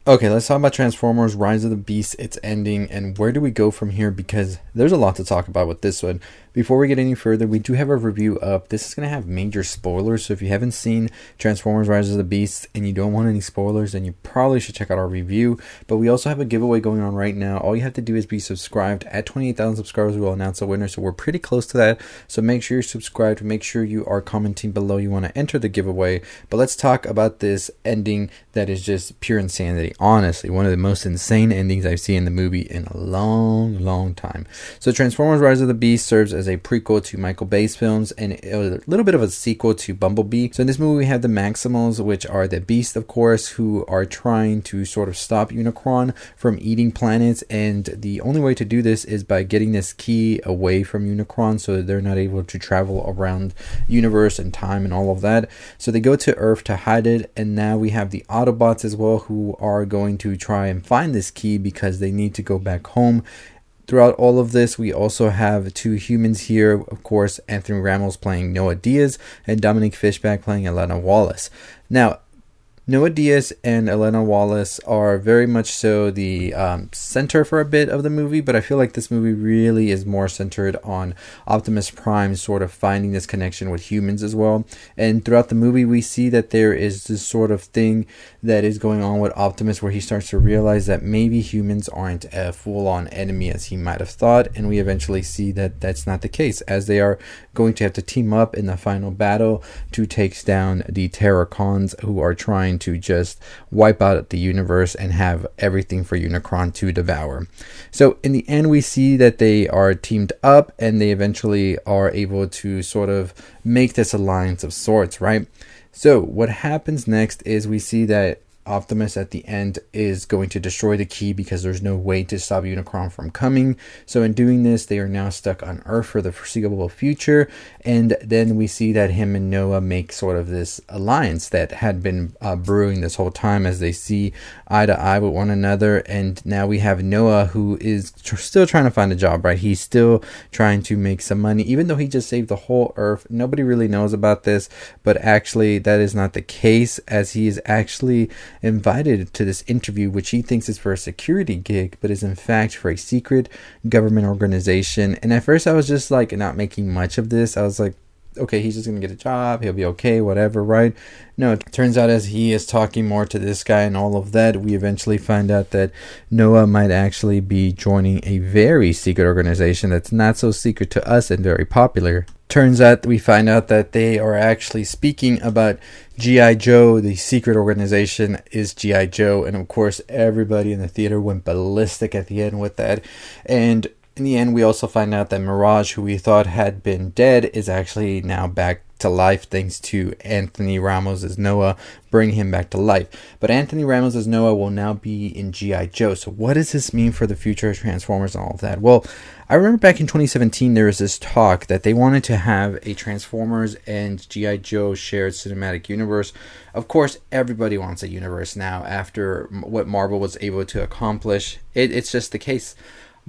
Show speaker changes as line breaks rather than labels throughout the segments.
Okay, let's talk about Transformers Rise of the Beast, its ending, and where do we go from here, because there's a lot to talk about with this one. Before we get any further, we do have a review up. This is going to have major spoilers, so if you haven't seen Transformers Rise of the Beast and you don't want any spoilers, then you probably should check out our review. But we also have a giveaway going on right now. All you have to do is be subscribed. At 28,000 subscribers, we'll announce a winner, so we're pretty close to that. So make sure you're subscribed, make sure you are commenting below you want to enter the giveaway. But let's talk about this ending that is just pure insanity. Honestly, one of the most insane endings I've seen in the movie in a long time. So Transformers Rise of the Beast serves as a prequel to Michael Bay's films and a little bit of a sequel to Bumblebee. So in this movie we have the Maximals, which are the Beast, of course, who are trying to sort of stop Unicron from eating planets, and the only way to do this is by getting this key away from Unicron so that they're not able to travel around universe and time and all of that. So they go to Earth to hide it, and now we have the Autobots as well, who are going to try and find this key because they need to go back home. Throughout all of this, we also have two humans here. Of course, Anthony Ramos playing Noah Diaz and Dominic Fishback playing Elena Wallace. Now, Noah Diaz and Elena Wallace are very much so the center for a bit of the movie, but I feel like this movie really is more centered on Optimus Prime sort of finding this connection with humans as well. And throughout the movie, we see that there is this sort of thing that is going on with Optimus where he starts to realize that maybe humans aren't a full-on enemy as he might have thought, and we eventually see that that's not the case, as they are going to have to team up in the final battle to take down the Terracons, who are trying to just wipe out the universe and have everything for Unicron to devour. So in the end, we see that they are teamed up and they eventually are able to sort of make this alliance of sorts, right? So what happens next is we see that Optimus at the end is going to destroy the key because there's no way to stop Unicron from coming. So in doing this, they are now stuck on Earth for the foreseeable future. And then we see that him and Noah make sort of this alliance that had been brewing this whole time, as they see eye to eye with one another. And now we have Noah, who is still trying to find a job, right? He's still trying to make some money, even though he just saved the whole Earth. Nobody really knows about this, but actually that is not the case, as he is actually invited to this interview, which he thinks is for a security gig, but is in fact for a secret government organization. And at first I was just like not making much of this. I was like, okay, he's just gonna get a job, he'll be okay, whatever, right? No, it turns out as he is talking more to this guy and all of that, we eventually find out that Noah might actually be joining a very secret organization that's not so secret to us and very popular. Turns out we find out that they are actually speaking about G.I. Joe. The secret organization is G.I. Joe, and of course everybody in the theater went ballistic at the end with that. And in the end, we also find out that Mirage, who we thought had been dead, is actually now back to life thanks to Anthony Ramos as Noah, bring him back to life. But Anthony Ramos as Noah will now be in G.I. Joe. So what does this mean for the future of Transformers and all of that? Well, I remember back in 2017 there was this talk that they wanted to have a Transformers and G.I. Joe shared cinematic universe. Of course, everybody wants a universe now after what Marvel was able to accomplish. It's just the case.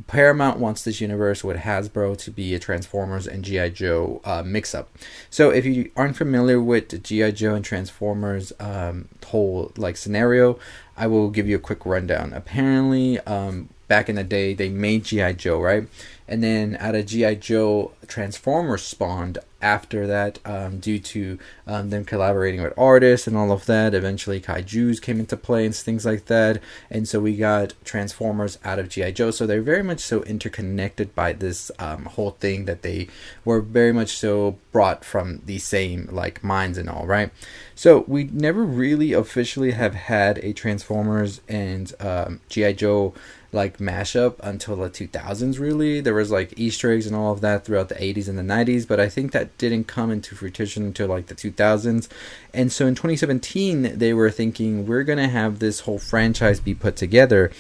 Paramount wants this universe with Hasbro to be a Transformers and G.I. Joe mix-up. So if you aren't familiar with G.I. Joe and Transformers whole like scenario, I will give you a quick rundown. Apparently, back in the day, they made G.I. Joe, right? And then out of G.I. Joe, Transformers spawned after that, due to them collaborating with artists and all of that. Eventually kaijus came into play and things like that, and so we got Transformers out of G.I. Joe. So they're very much so interconnected by this whole thing, that they were very much so brought from the same like minds and all, right? So we never really officially have had a Transformers and G.I. Joe like mashup until the 2000s. Really, there was like Easter eggs and all of that throughout the 80s and the 90s, but I think that didn't come into fruition until like the 2000s. And so in 2017 they were thinking, we're gonna have this whole franchise be put together,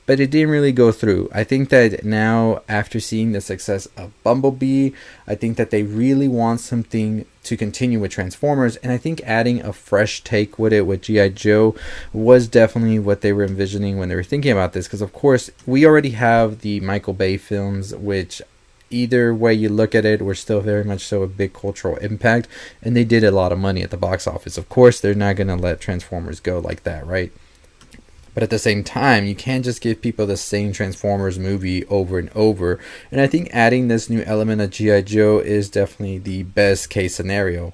but it didn't really go through. I think that now, after seeing the success of Bumblebee, I think that they really want something to continue with Transformers, and I think adding a fresh take with it with G.I. Joe was definitely what they were envisioning when they were thinking about this, because of course we already have the Michael Bay films, which either way you look at it, were still very much so a big cultural impact, and they did a lot of money at the box office. Of course they're not going to let Transformers go like that, right? But at the same time, you can't just give people the same Transformers movie over and over. And I think adding this new element of G.I. Joe is definitely the best case scenario.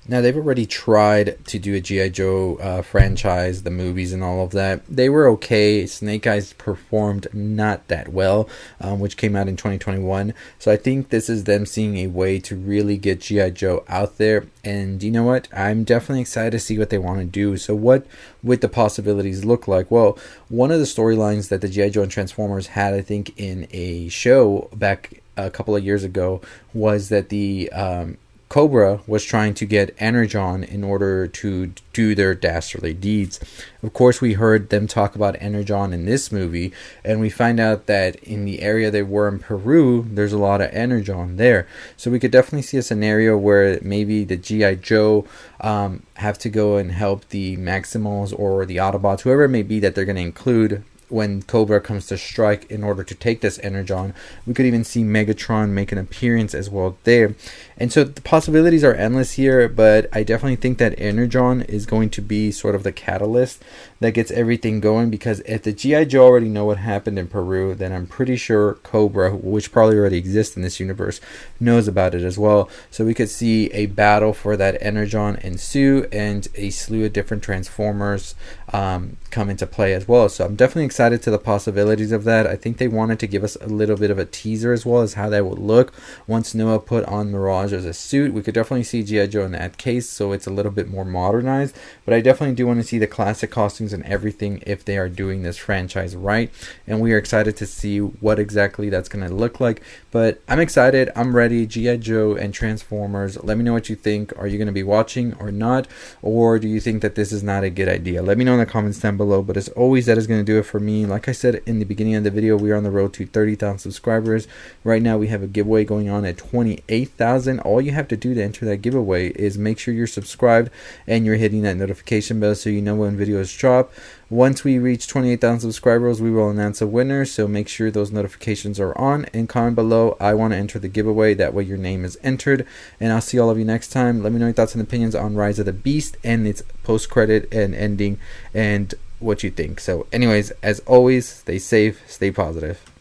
Now, they've already tried to do a G.I. Joe franchise, the movies and all of that. They were okay. Snake Eyes performed not that well, which came out in 2021. So I think this is them seeing a way to really get G.I. Joe out there. And you know what? I'm definitely excited to see what they want to do. So what would the possibilities look like? Well, one of the storylines that the G.I. Joe and Transformers had, I think, in a show back a couple of years ago was that the Cobra was trying to get Energon in order to do their dastardly deeds. Of course, we heard them talk about Energon in this movie, and we find out that in the area they were in Peru, there's a lot of Energon there. So we could definitely see a scenario where maybe the G.I. Joe have to go and help the Maximals or the Autobots, whoever it may be that they're going to include when Cobra comes to strike in order to take this Energon. We could even see Megatron make an appearance as well there. And so the possibilities are endless here, but I definitely think that Energon is going to be sort of the catalyst that gets everything going, because if the G.I. Joe already know what happened in Peru, then I'm pretty sure Cobra, which probably already exists in this universe, knows about it as well. So we could see a battle for that Energon ensue, and a slew of different Transformers come into play as well. So I'm definitely excited to the possibilities of that. I think they wanted to give us a little bit of a teaser as well as how that would look once Noah put on Mirage as a suit. We could definitely see G.I. Joe in that case, so it's a little bit more modernized, but I definitely do want to see the classic costumes and everything if they are doing this franchise right, and we are excited to see what exactly that's going to look like. But I'm excited, I'm ready. G.I. Joe and Transformers, let me know what you think. Are you going to be watching or not, or do you think that this is not a good idea? Let me know in the comments down below. But as always, that is going to do it for me. Like I said in the beginning of the video, we are on the road to 30,000 subscribers. Right now we have a giveaway going on at 28,000. All you have to do to enter that giveaway is make sure you're subscribed and you're hitting that notification bell so you know when videos drop. Once we reach 28,000 subscribers, we will announce a winner, so make sure those notifications are on, and comment below, I want to enter the giveaway. That way your name is entered, and I'll see all of you next time. Let me know your thoughts and opinions on Rise of the Beast and its post-credit and ending, and what you think. So anyways, as always, stay safe, stay positive.